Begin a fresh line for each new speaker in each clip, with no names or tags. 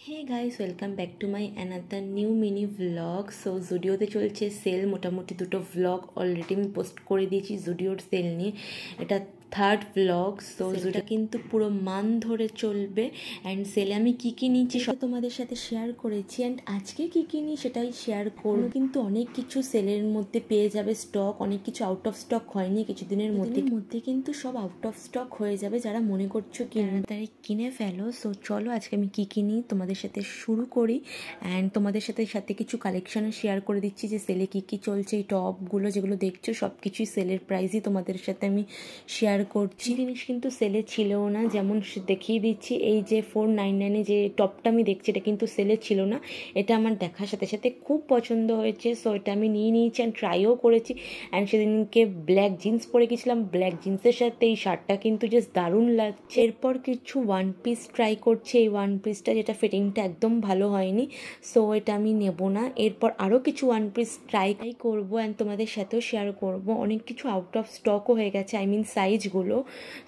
Hey guys, welcome back to my another new mini vlog. So জুডিওতে চলছে sale, মোটামুটি দুটো ভ্লগ অলরেডি আমি পোস্ট করে দিয়েছি জুডিওর সেল নিয়ে। এটা থার্ড ভ্লগ। সো যেটা কিন্তু পুরো মান ধরে চলবে। অ্যান্ড সেলে আমি কী কী নিচ্ছি সব তোমাদের সাথে শেয়ার করেছি, অ্যান্ড আজকে কী কী নিই সেটাই শেয়ার করবো। কিন্তু অনেক কিছু সেলের মধ্যে পেয়ে যাবে স্টক, অনেক কিছু আউট অফ স্টক হয়নি, কিছুদিনের মধ্যে কিন্তু সব আউট অফ স্টক হয়ে যাবে। যারা মনে করছো তাড়াতাড়ি কিনে ফেলো। সো চলো আজকে আমি কী কী নিই তোমাদের সাথে শুরু করি, অ্যান্ড তোমাদের সাথে কিছু কালেকশানও শেয়ার করে দিচ্ছি যে সেলে কী কী চলছে। এই টপগুলো যেগুলো দেখছো সব কিছুই সেলের প্রাইসই তোমাদের সাথে আমি শেয়ার করছি। জিনিস কিন্তু সেলে ছিলও না, যেমন দেখিয়ে দিচ্ছি। এই যে 499 যে টপটা আমি দেখছি এটা কিন্তু সেলে ছিল না, এটা আমার দেখার সাথে সাথে খুব পছন্দ হয়েছে। সো এটা আমি নিয়ে নিয়েছি অ্যান্ড ট্রাইও করেছি। অ্যান্ড সেদিনকে ব্ল্যাক জিন্স পরে গেছিলাম, ব্ল্যাক জিন্সের সাথে এই শার্টটা কিন্তু জাস্ট দারুণ লাগছে। এরপর কিছু ওয়ান পিস ট্রাই করছি। এই ওয়ান পিসটা যেটা ফিটিংটা একদম ভালো হয়নি, সো এটা আমি নেব না। এরপর আরও কিছু ওয়ান পিস ট্রাই করবো অ্যান্ড তোমাদের সাথেও শেয়ার করব। অনেক কিছু আউট অফ স্টকও হয়ে গেছে, আই মিন সাইজগুলো।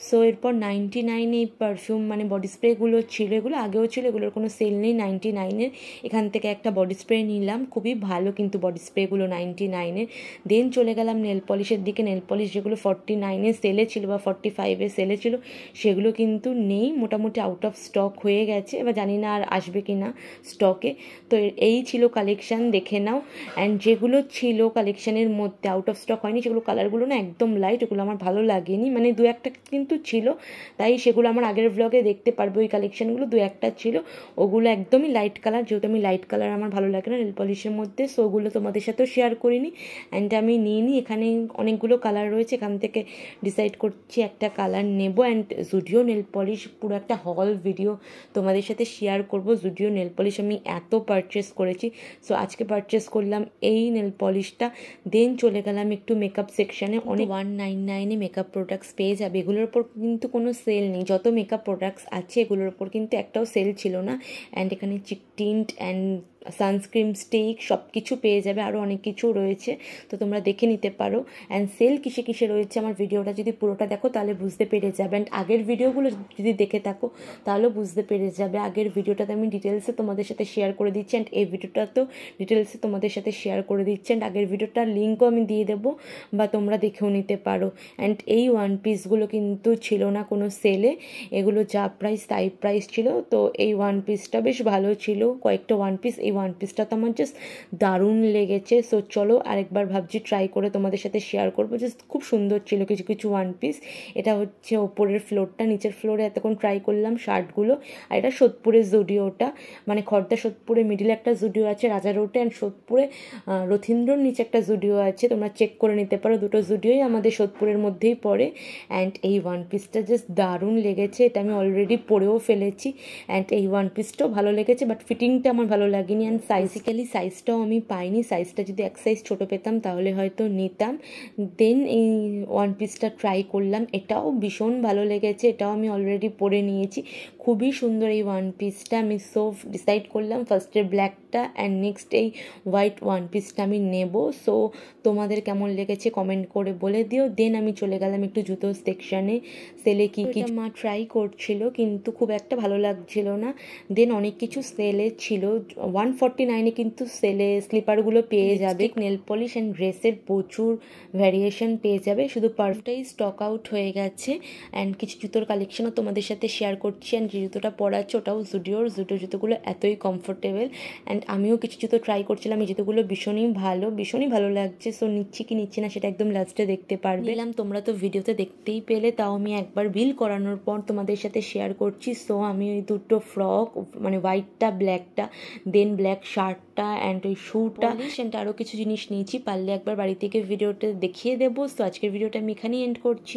সো এরপর 99 এই পারফিউম মানে বডি স্প্রেগুলো ছিল, এগুলো আগেও ছিল, এগুলোর কোনো সেল নেই 99-এর। এখান থেকে একটা বডি স্প্রে নিলাম, খুবই ভালো কিন্তু বডি স্প্রেগুলো 99-এর। দেন চলে গেলাম নেল পলিশের দিকে। নেল পলিশ যেগুলো 49-এ সেলে ছিল বা 45-এ সেলে ছিল সেগুলো কিন্তু নেই, মোটামুটি আউট অফ স্টক হয়ে গেছে। এবার জানি না আর আসবে কি না স্টকে। তো এই ছিল কালেকশান, দেখে নাও। অ্যান্ড যেগুলো ছিল কালেকশানের মধ্যে আউট অফ স্টক হয়নি সেগুলো কালারগুলো না একদম লাইট, ওগুলো আমার ভালো লাগেনি। মানে দু একটা কিন্তু ছিল, তাই সেগুলো আমার আগের ব্লগে দেখতে পারবে। ওই কালেকশানগুলো দু একটা ছিল, ওগুলো একদমই লাইট কালার, যেহেতু আমি লাইট কালার আমার ভালো লাগে না নেল পলিশের মধ্যে। সো ওগুলো তোমাদের সাথেও শেয়ার করিনি অ্যান্ড আমি নিয়ে নিই। এখানে অনেকগুলো কালার রয়েছে, এখান থেকে ডিসাইড করছি একটা কালার নেব। অ্যান্ড জুডিও নেল পলিশ পুরো একটা হল ভিডিও তোমাদের সাথে শেয়ার করব। জুডিও নেল পলিশ আমি এত পারচেস করেছি, সো আজকে পারচেস করলাম এই নেল পলিশটা। দেন চলে গেলাম একটু মেকআপ সেকশানে। অনেক 199-এ মেকআপ প্রোডাক্টস পেয়ে যাবে, এগুলোর ওপর কিন্তু কোনো সেল নেই। যত মেকআপ প্রোডাক্টস আছে এগুলোর ওপর কিন্তু একটাও সেল ছিল না। অ্যান্ড এখানে চিক টিন্ট অ্যান্ড সানস্ক্রিন স্টিক সব কিছু পেয়ে যাবে, আরও অনেক কিছু রয়েছে, তো তোমরা দেখে নিতে পারো। অ্যান্ড সেল কিসে কিসে রয়েছে আমার ভিডিওটা যদি পুরোটা দেখো তাহলে বুঝতে পেরে যাবে। অ্যান্ড আগের ভিডিওগুলো যদি দেখে থাকো তাহলেও বুঝতে পেরে যাবে। আগের ভিডিওটাতে আমি ডিটেলসে তোমাদের সাথে শেয়ার করে দিচ্ছি, অ্যান্ড এই ভিডিওটাতেও ডিটেলসে তোমাদের সাথে শেয়ার করে দিচ্ছি। অ্যান্ড আগের ভিডিওটার লিঙ্কও আমি দিয়ে দেবো, বা তোমরা দেখেও নিতে পারো। অ্যান্ড এই ওয়ান পিসগুলো কিন্তু ছিল না কোনো সেলে, এগুলো যা প্রাইস তাই প্রাইস ছিল। তো এই ওয়ান পিসটা বেশ ভালো ছিল, কয়েকটা ওয়ান পিস। এই ওয়ান পিসটা তো আমার জাস্ট দারুণ লেগেছে। সো চলো আরেকবার ভাবছি ট্রাই করে তোমাদের সাথে শেয়ার করবো। জাস্ট খুব সুন্দর ছিল কিছু কিছু ওয়ান পিস। এটা হচ্ছে ওপরের ফ্লোরটা, নিচের ফ্লোরে এতক্ষণ ট্রাই করলাম শার্টগুলো। আর এটা সোদপুরের জুডিওটা, মানে খর্দা সোদপুরে মিডিলে একটা জুডিও আছে রাজা রোডে, অ্যান্ড সোদপুরে রথীন্দ্রর নিচে একটা জুডিও আছে, তোমরা চেক করে নিতে পারো। দুটো জুডিওই আমাদের সোদপুরের মধ্যেই পড়ে। অ্যান্ড এই ওয়ান পিসটা জাস্ট দারুণ লেগেছে, এটা আমি অলরেডি পরেও ফেলেছি। অ্যান্ড এই ওয়ান পিসটাও ভালো লেগেছে, বাট ফিটিংটা আমার ভালো লাগেনি। অ্যান্ড সাইজটাও আমি পাইনি, সাইজটা যদি এক সাইজ ছোটো পেতাম তাহলে হয়তো নিতাম। দেন এই ওয়ান পিসটা ট্রাই করলাম, এটাও ভীষণ ভালো লেগেছে, এটাও আমি অলরেডি পরে নিয়েছি। খুবই সুন্দর এই ওয়ান পিসটা। আমি সো ডিসাইড করলাম ফার্স্টে ব্ল্যাকটা অ্যান্ড নেক্সট এই হোয়াইট ওয়ান পিসটা আমি নেব। সো তোমাদের কেমন লেগেছে কমেন্ট করে বলে দিও। দেন আমি চলে গেলাম একটু জুতো সেকশানে। সেলে কী কী মা ট্রাই করছিল কিন্তু খুব একটা ভালো লাগছিল না। দেন অনেক কিছু সেলে ছিল, 149-এ কিন্তু সেলে স্লিপারগুলো পেয়ে যাবে। নেল পলিশ অ্যান্ড ড্রেসের প্রচুর ভ্যারিয়েশন পেয়ে যাবে, শুধু পারফেক্টই স্টক আউট হয়ে গেছে। অ্যান্ড কিছু জুতোর কালেকশনও তোমাদের সাথে শেয়ার করছি। অ্যান্ড যে জুতোটা পরাচ্ছে ওটাও জুডিওর জুতোগুলো এতই কমফোর্টেবল। অ্যান্ড আমিও কিছু জুতো ট্রাই করছিলাম, এই জুতোগুলো ভীষণই ভালো লাগছে। সো নিচ্ছি কি নিচ্ছি না সেটা একদম লাস্টে দেখতে পারবে। তোমরা তো ভিডিওতে দেখতেই পেলে, তাও আমি একবার বিল করানোর পর তোমাদের সাথে শেয়ার করছি। সো আমি ওই দুটো ফ্রক, মানে হোয়াইটটা ব্ল্যাকটা, দেন ব্ল্যাক শার্টটা অ্যান্ড ওই শুটা অ্যান্ড আরও কিছু জিনিস নিয়েছি। পারলে একবার বাড়ি থেকে ভিডিওটা দেখিয়ে দেবো। সো আজকের ভিডিওটা আমি এখানেই এন্ড করছি।